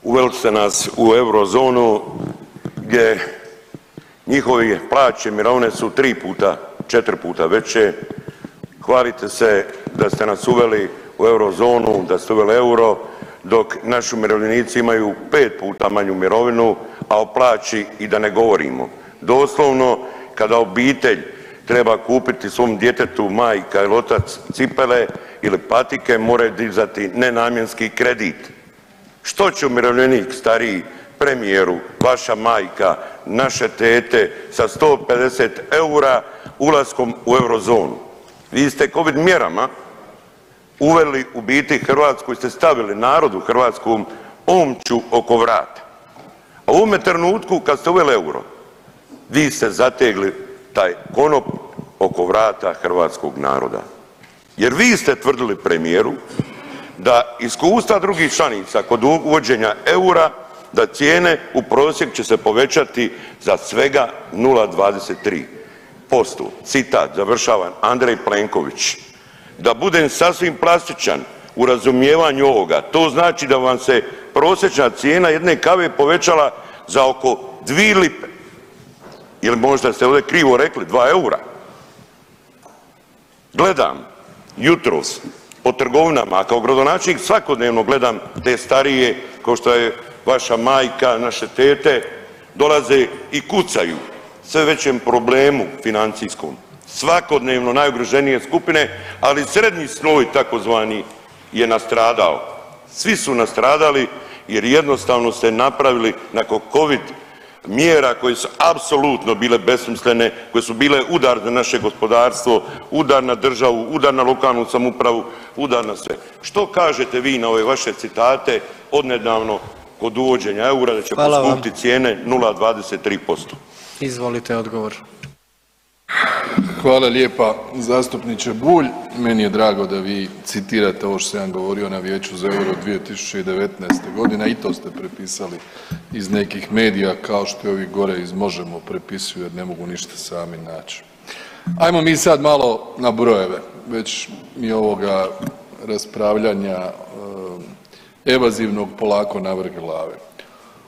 Uveli ste nas u eurozonu gdje njihove plaće, mirovine su 3 puta, 4 puta veće. Hvalite se da ste nas uveli u eurozonu, da ste uveli euro, dok naši umirovljenici imaju 5 puta manju mirovinu, a o plaći i da ne govorimo. Doslovno kada obitelj treba kupiti svom djetetu, majka ili otac cipele ili patike, moraju dizati nenamjenski kredit. Što će umirovljenik stariji, premijeru, vaša majka, naše tete sa 150 eura ulaskom u eurozonu? Vi ste covid mjerama uveli u biti Hrvatsku, ste stavili narodu hrvatskom omču oko vrata. A u ovome trenutku kad ste uveli euro, vi ste zategli taj konop oko vrata hrvatskog naroda. Jer vi ste tvrdili, premijeru, da iskustva drugih članica kod uvođenja eura, da cijene u prosjek će se povećati za svega 0,23%. Citat, završavam, Andrej Plenković. Da budem sasvim plastičan u razumijevanju ovoga, to znači da vam se prosječna cijena jedne kave povećala za oko 2 lipe. Ili možda ste ovdje krivo rekli, 2 eura. Gledam jutros po trgovinama, a kao gradonačelnik svakodnevno gledam te starije, kao što je vaša majka, naše tete, dolaze i kucaju sve većem problemu financijskom. Svakodnevno najugroženije skupine, ali srednji sloj takozvani je nastradao. Svi su nastradali jer jednostavno ste napravili nakon covid mjera koje su apsolutno bile besmislene, koje su bile udar na naše gospodarstvo, udar na državu, udar na lokalnu samoupravu, udar na sve. Što kažete vi na ove vaše citate odnedavno kod uvođenja eura da će poskupiti cijene 0,23%? Izvolite odgovor. Hvala lijepa zastupniče Bulj. Meni je drago da vi citirate ovo što sam ja govorio na Vijeću za euro 2019. godine, i to ste prepisali iz nekih medija kao što i ovi gore iz Možemo prepisuju jer ne mogu ništa sami naći. Ajmo mi sad malo na brojeve, već mi ovoga raspravljanja evazivnog polako navrh glave.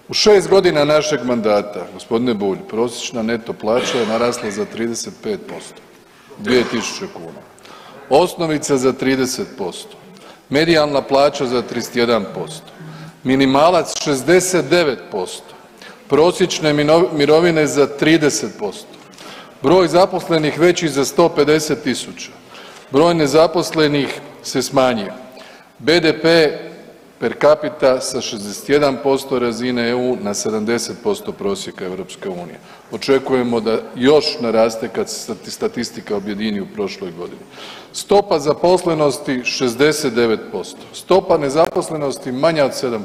U 6 godina našeg mandata, gospodine Bulj, prosječna neto plaća je narasla za 35%, 2.000 kuna. Osnovica za 30%, medijalna plaća za 31%, minimalac 69%, prosječne mirovine za 30%, broj zaposlenih veći za 150.000, broj nezaposlenih se smanjio, BDP per capita sa 61% razine EU na 70% prosjeka Europske unije. Očekujemo da još naraste kad se statistika objedini u prošloj godini. Stopa zaposlenosti 69%, stopa nezaposlenosti manja od 7%,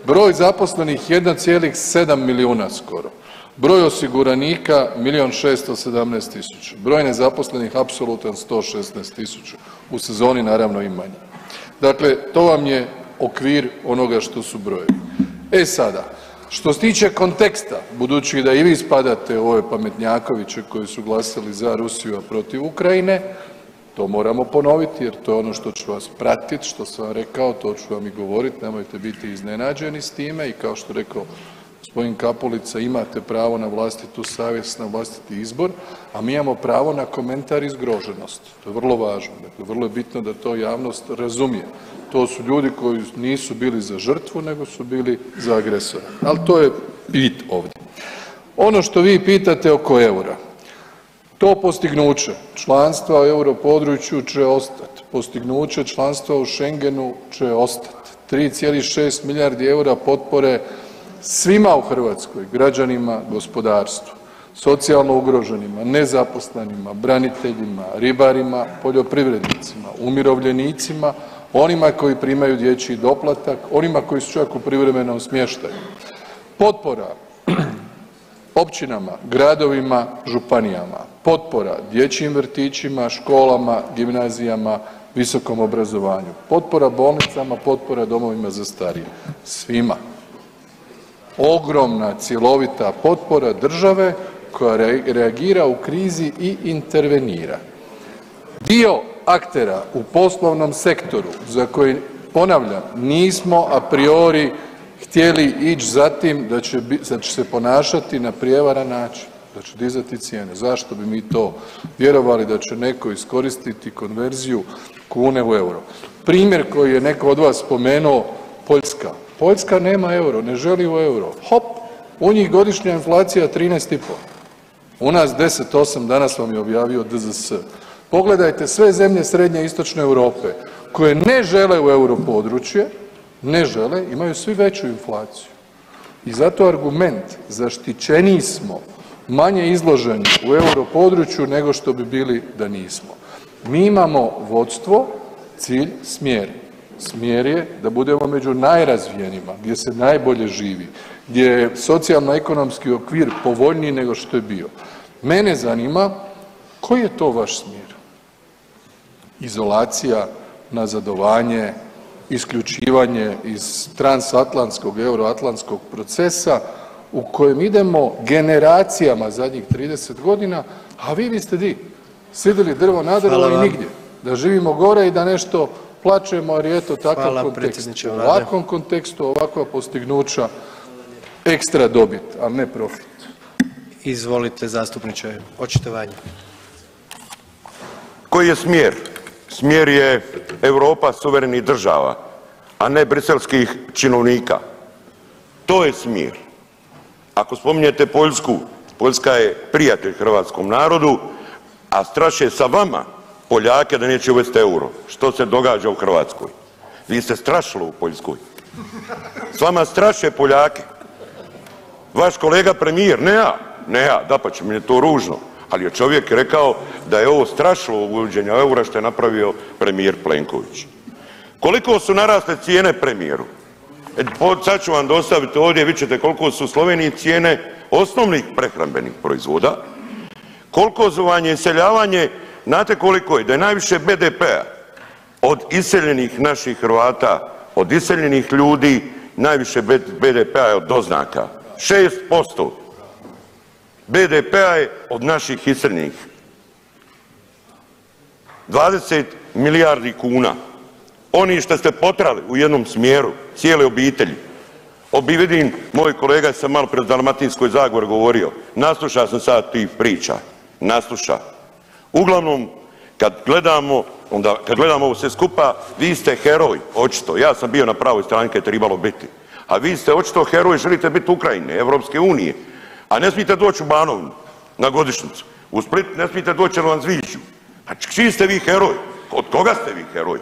broj zaposlenih 1,7 milijuna skoro, broj osiguranika 1.617.000, broj nezaposlenih apsolutan 116.000, u sezoni naravno i manje. Dakle, to vam je okvir onoga što su brojevi. E sada, što se tiče konteksta, budući da i vi spadate u ove pametnjakoviće koji su glasali za Rusiju, a protiv Ukrajine, to moramo ponoviti jer to je ono što ću vas pratiti, što sam vam rekao, to ću vam i govoriti, nemojte biti iznenađeni s time i kao što je rekao gospodin Kapulica, imate pravo na vlastitu savjest, na vlastiti izbor, a mi imamo pravo na komentar i zgroženost. To je vrlo važno, dakle vrlo je bitno da to javnost razumije. To su ljudi koji nisu bili za žrtvu, nego su bili za agresora, ali to je bit ovdje. Ono što vi pitate oko eura, to postignuće članstva u europodručju će ostati, postignuće članstva u Schengenu će ostati, 3,6 milijardi eura potpore svima u Hrvatskoj, građanima, gospodarstvu, socijalno ugroženima, nezaposlenima, braniteljima, ribarima, poljoprivrednicima, umirovljenicima, onima koji primaju dječji doplatak, onima koji su čak u privremenom smještaju. Potpora općinama, gradovima, županijama, potpora dječjim vrtićima, školama, gimnazijama, visokom obrazovanju, potpora bolnicama, potpora domovima za starije, svima. Ogromna cjelovita potpora države koja reagira u krizi i intervenira. Dio aktera u poslovnom sektoru za koji, ponavljam, nismo a priori htjeli ići za tim da će se ponašati na prijevaran način, da će dizati cijene. Zašto bi mi to vjerovali da će netko iskoristiti konverziju kune u euro? Primjer koji je netko od vas spomenuo, Poljska. Poljska nema euro, ne želi u euro. Hop, u njih godišnja inflacija 13,5. U nas 10,8, danas vam je objavio DZS. Pogledajte sve zemlje srednje i istočne Europe koje ne žele u europodručje, ne žele, imaju svi veću inflaciju. I zato argument zaštićeniji smo, manje izloženi u europodručju nego što bi bili da nismo. Mi imamo vodstvo, cilj, smjer. Smjer je da budemo među najrazvijenima, gdje se najbolje živi, gdje je socijalno-ekonomski okvir povoljniji nego što je bio. Mene zanima koji je to vaš smjer? Izolacija, nazadovanje, isključivanje iz transatlantskog, euroatlantskog procesa u kojem idemo generacijama zadnjih 30 godina, a vi biste di? Sidili drvo na drvo i nigdje. Da živimo gore i da nešto plačemo jer je eto takav kontekst. U ovakvom kontekstu, ovakva postignuća, ekstra dobit, a ne profit. Izvolite zastupniče, očitovanje. Koji je smjer? Smjer je Europa suverenih država, a ne briselskih činovnika. To je smjer. Ako spominjete Poljsku, Poljska je prijatelj hrvatskom narodu, a straše sa vama Poljake da neće uvesti euro. Što se događa u Hrvatskoj? Vi ste strašilo u Poljskoj. S vama straše Poljake. Vaš kolega premijer, ne ja, dapače, mi je to ružno, ali je čovjek rekao da je ovo strašilo uvođenje eura što je napravio premijer Plenković. Koliko su narasle cijene premijeru? Sad ću vam dostaviti ovdje, vidjet ćete koliko su u Sloveniji cijene osnovnih prehrambenih proizvoda, koliko su vam je iseljavanje, znate koliko je, da je najviše BDP-a od iseljenih naših Hrvata, od iseljenih ljudi, najviše BDP-a je od doznaka. 6% BDP-a je od naših iseljenih. 20 milijardi kuna. Oni što ste potrali u jednom smjeru, cijele obitelji. Vidim, moj kolega sam malo pred Dalmatinskoj Zagori govorio, nasluša sam sad tih priča, nasluša. Uglavnom, kad gledamo ovo sve skupa, vi ste heroj, očito. Ja sam bio na pravoj strani kad je trebalo biti. A vi ste očito heroj, želite biti Ukrajine, Evropske unije. A ne smijete doći u Banovinu na godišnjicu. U Split ne smijete doći jer vam zvižđu. A čiji ste vi heroj? Od koga ste vi heroj?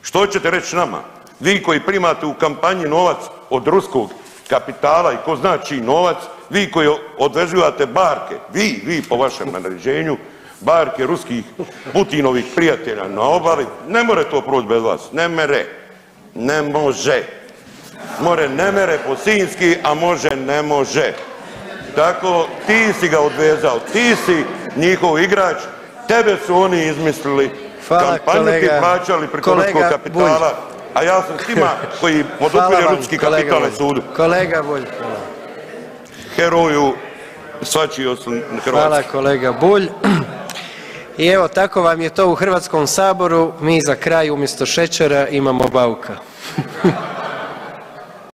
Što ćete reći nama? Vi koji primate u kampanji novac od ruskog kapitala i ko zna čiji novac, vi koji odvezivate barke, vi po vašem naređenju, barke ruskih Putinovih prijatelja na obali, ne more to proći bez vas, ne mere, ne može. More ne mere po sinjski, a može ne može. Tako ti si ga odvezao, ti si njihov igrač, tebe su oni izmislili, kampanju ti plaćali preko ruskog kapitala, a ja sam s tima koji podupire ruski kapital na sudu. Kolega Bulj. Heroju svačiji osim Hrvatske. Hvala kolega Bulj. I evo tako vam je to u Hrvatskom saboru, mi za kraj umjesto šećera imamo Bauka.